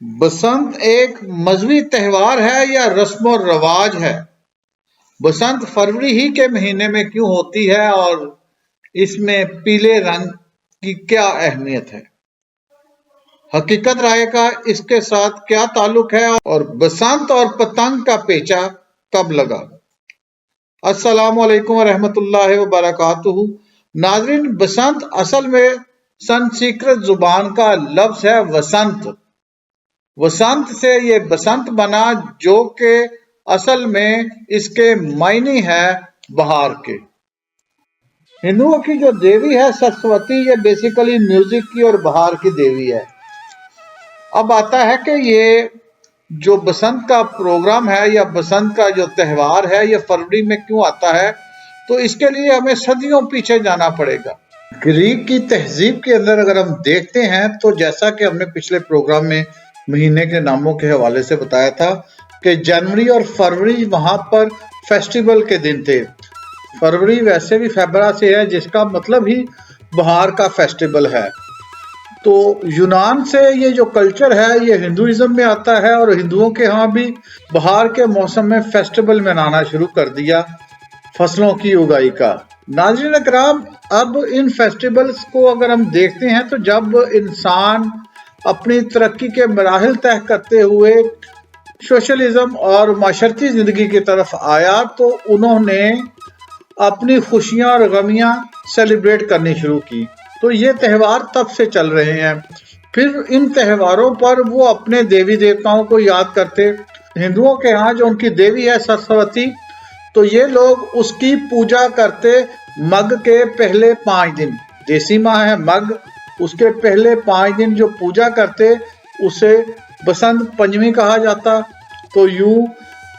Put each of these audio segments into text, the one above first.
बसंत एक मजहबी त्योहार है या रस्म और रवाज है? बसंत फरवरी ही के महीने में क्यों होती है और इसमें पीले रंग की क्या अहमियत है? हकीकत राय का इसके साथ क्या ताल्लुक है और बसंत और पतंग का पेचा कब लगा? अस्सलाम वालेकुम रहमतुल्लाहि व बरकातुहू। नाजरीन, बसंत असल में संस्कृत जुबान का लफ्ज है वसंत। वसंत से ये बसंत बना, जो कि असल में इसके मायने है बहार के। हिंदुओं की जो देवी है सरस्वती, ये बेसिकली म्यूजिक की और बहार की देवी है। अब आता है कि ये जो बसंत का प्रोग्राम है या बसंत का जो त्योहार है ये फरवरी में क्यों आता है, तो इसके लिए हमें सदियों पीछे जाना पड़ेगा। ग्रीक की तहजीब के अंदर अगर हम देखते हैं तो जैसा कि हमने पिछले प्रोग्राम में महीने के नामों के हवाले से बताया था कि जनवरी और फरवरी वहां पर फेस्टिवल के दिन थे। फरवरी वैसे भी फेबरा से है, जिसका मतलब ही बहार का फेस्टिवल है। तो यूनान से ये जो कल्चर है ये हिंदुइज्म में आता है और हिंदुओं के यहाँ भी बहार के मौसम में फेस्टिवल मनाना शुरू कर दिया, फसलों की उगाई का। नाज़रीन इकराम, अब इन फेस्टिवल्स को अगर हम देखते हैं तो जब इंसान अपनी तरक्की के मराहिल तय करते हुए सोशलिज्म और माशरती जिंदगी की तरफ आया तो उन्होंने अपनी खुशियां और गमियां सेलिब्रेट करनी शुरू की। तो ये त्यौहार तब से चल रहे हैं। फिर इन त्यौहारों पर वो अपने देवी देवताओं को याद करते। हिंदुओं के यहाँ जो उनकी देवी है सरस्वती, तो ये लोग उसकी पूजा करते मग के पहले 5 दिन। देसी माह है मग, उसके पहले 5 दिन जो पूजा करते उसे बसंत पंचमी कहा जाता। तो यूं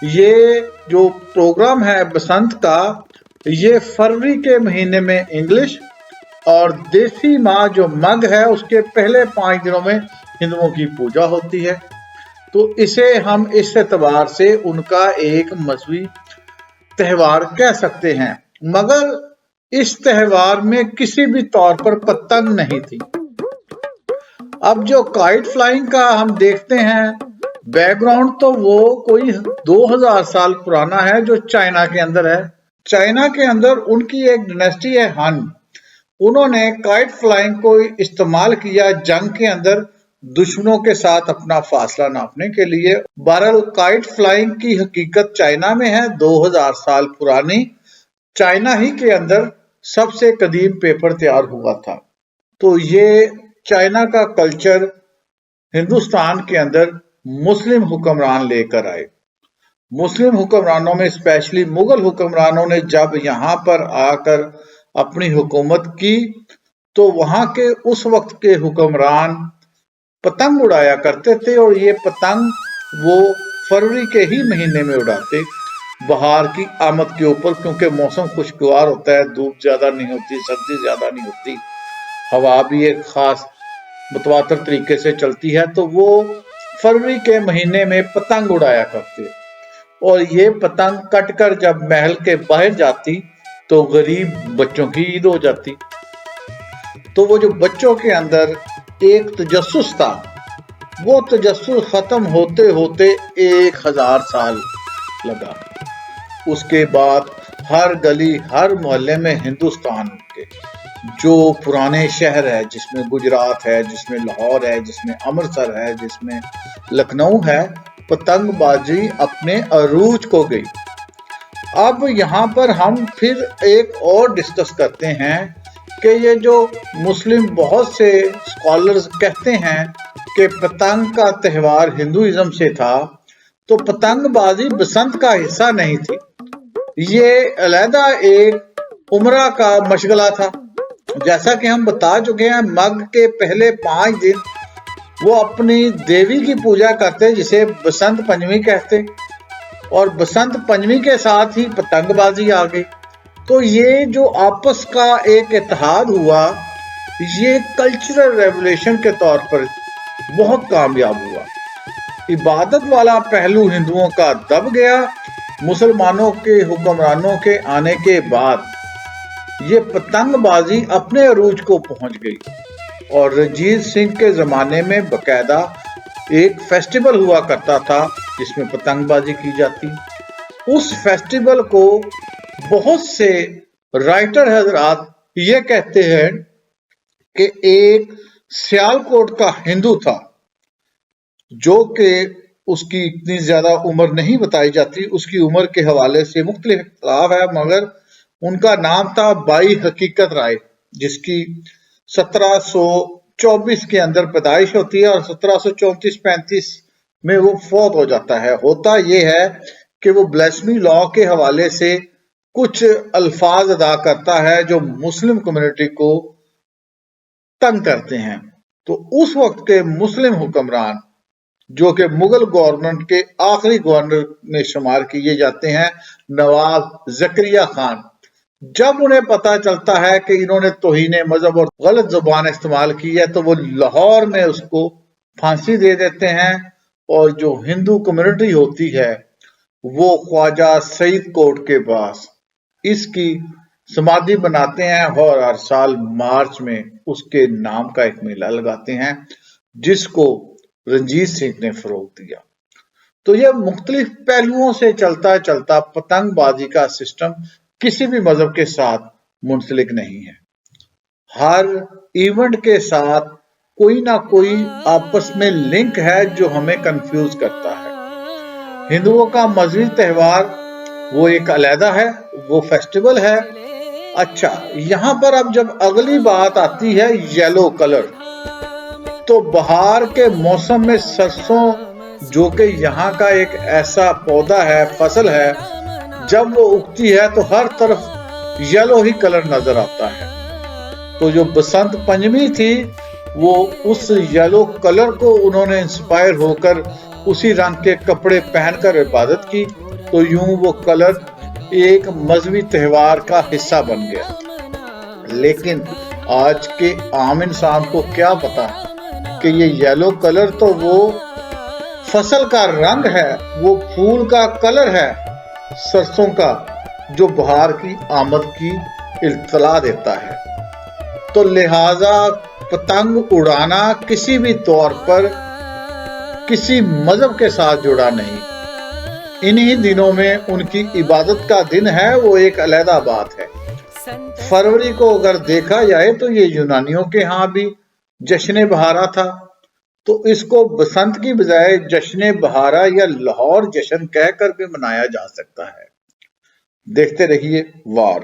ये जो प्रोग्राम है बसंत का, ये फरवरी के महीने में इंग्लिश और देसी माह जो मग है उसके पहले 5 दिनों में हिंदुओं की पूजा होती है। तो इसे हम इस एतबार से उनका एक मजहबी त्यौहार कह सकते हैं। मगर इस त्यौहार में किसी भी तौर पर पतंग नहीं थी। अब जो काइट फ्लाइंग का हम देखते हैं बैकग्राउंड, तो वो कोई 2000 साल पुराना है जो चाइना के अंदर है। चाइना के अंदर उनकी एक डायनेस्टी है हान। उन्होंने काइट फ्लाइंग को इस्तेमाल किया जंग के अंदर दुश्मनों के साथ अपना फासला नापने के लिए। बहरहाल काइट फ्लाइंग की हकीकत चाइना में है, 2000 साल पुरानी। चाइना ही के अंदर सबसे कदीम पेपर तैयार हुआ था। तो ये चाइना का कल्चर हिंदुस्तान के अंदर मुस्लिम हुक्मरान लेकर आए। मुस्लिम हुक्मरानों में स्पेशली मुगल हुक्मरानों ने जब यहाँ पर आकर अपनी हुकूमत की तो वहाँ के उस वक्त के हुक्मरान पतंग उड़ाया करते थे और ये पतंग वो फरवरी के ही महीने में उड़ाते, बहार की आमद के ऊपर, क्योंकि मौसम खुशगवार होता है, धूप ज्यादा नहीं होती, सर्दी ज्यादा नहीं होती, हवा भी एक खास मुतवातर तरीके से चलती है। तो वो फरवरी के महीने में पतंग उड़ाया करते और ये पतंग कटकर जब महल के बाहर जाती तो गरीब बच्चों की ईद हो जाती। तो वो जो बच्चों के अंदर एक तजस्सुस था, वो तजस्सुस खत्म होते होते 1000 साल लगा। उसके बाद हर गली हर मोहल्ले में हिंदुस्तान के जो पुराने शहर है, जिसमें गुजरात है, जिसमें लाहौर है, जिसमें अमृतसर है, जिसमें लखनऊ है, पतंगबाजी अपने अरूज को गई। अब यहाँ पर हम फिर एक और डिस्कस करते हैं कि ये जो मुस्लिम बहुत से स्कॉलर्स कहते हैं कि पतंग का त्यौहार हिंदुइज्म से था, तो पतंगबाजी बसंत का हिस्सा नहीं थी। ये अलहदा एक उम्रा का मशगला था। जैसा कि हम बता चुके हैं, मग के पहले 5 दिन वो अपनी देवी की पूजा करते जिसे बसंत पंचमी कहते, और बसंत पंचमी के साथ ही पतंगबाजी आ गई। तो ये जो आपस का एक इत्तेहाद हुआ, ये कल्चरल रेवोल्यूशन के तौर पर बहुत कामयाब हुआ। इबादत वाला पहलू हिंदुओं का दब गया। मुसलमानों के हुक्मरानों के आने के बाद ये पतंगबाजी अपने अरूज को पहुंच गई और रंजीत सिंह के जमाने में बकायदा ایک فیسٹیول ہوا کرتا تھا جس میں پتنگ بازی کی جاتی. اس فیسٹیول کو بہت سے رائٹر حضرات یہ کہتے ہیں کہ ایک سیالکوٹ کا ہندو تھا جو کہ اس کی اتنی زیادہ عمر نہیں بتائی جاتی، اس کی عمر کے حوالے سے مختلف اختلاف ہے، مگر ان کا نام تھا بائی حقیقت رائے، جس کی 1724 کے اندر پیدائش ہوتی ہے اور 1734-35 میں وہ فوت ہو جاتا ہے. ہوتا یہ ہے کہ وہ بلیسمی لا کے حوالے سے کچھ الفاظ ادا کرتا ہے جو مسلم کمیونٹی کو تنگ کرتے ہیں. تو اس وقت کے مسلم حکمران جو کہ مغل گورنمنٹ کے آخری گورنر میں شمار کیے جاتے ہیں، نواب زکریا خان، جب انہیں پتا چلتا ہے کہ انہوں نے توہین مذہب اور غلط زبان استعمال کی ہے تو وہ لاہور میں اس کو پھانسی دے دیتے ہیں، اور جو ہندو کمیونٹی ہوتی ہے وہ خواجہ سعید کوٹ کے پاس اس کی سمادھی بناتے ہیں اور ہر سال مارچ میں اس کے نام کا ایک میلہ لگاتے ہیں جس کو رنجیت سنگھ نے فروغ دیا. تو یہ مختلف پہلوؤں سے چلتا چلتا پتنگ بازی کا سسٹم کسی بھی مذہب کے ساتھ منسلک نہیں ہے. ہر ایونٹ کے ساتھ کوئی نہ کوئی آپس میں لنک ہے جو ہمیں کنفیوز کرتا ہے. ہندوؤں کا مذہبی تہوار وہ ایک علیحدہ ہے، وہ فیسٹیول ہے. اچھا، یہاں پر اب جب اگلی بات آتی ہے یلو کلر، تو بہار کے موسم میں سرسوں جو کہ یہاں کا ایک ایسا پودا ہے، فصل ہے، جب وہ اگتی ہے تو ہر طرف یلو ہی کلر نظر آتا ہے. تو جو بسنت پنچمی تھی وہ اس یلو کلر کو انہوں نے انسپائر ہو کر اسی رنگ کے کپڑے پہن کر عبادت کی، تو یوں وہ کلر ایک مذہبی تہوار کا حصہ بن گیا. لیکن آج کے عام انسان کو کیا پتا کہ یہ یلو کلر تو وہ فصل کا رنگ ہے، وہ پھول کا کلر ہے سرسوں کا، جو بہار کی آمد کی اطلاع دیتا ہے. تو لہذا پتنگ اڑانا کسی بھی طور پر کسی مذہب کے ساتھ جڑا نہیں. انہی دنوں میں ان کی عبادت کا دن ہے، وہ ایک علیحدہ بات ہے. فروری کو اگر دیکھا جائے تو یہ یونانیوں کے ہاں بھی جشن بہارا تھا، تو اس کو بسنت کی بجائے جشن بہارا یا لاہور جشن کہہ کر بھی منایا جا سکتا ہے. دیکھتے رہیے وار.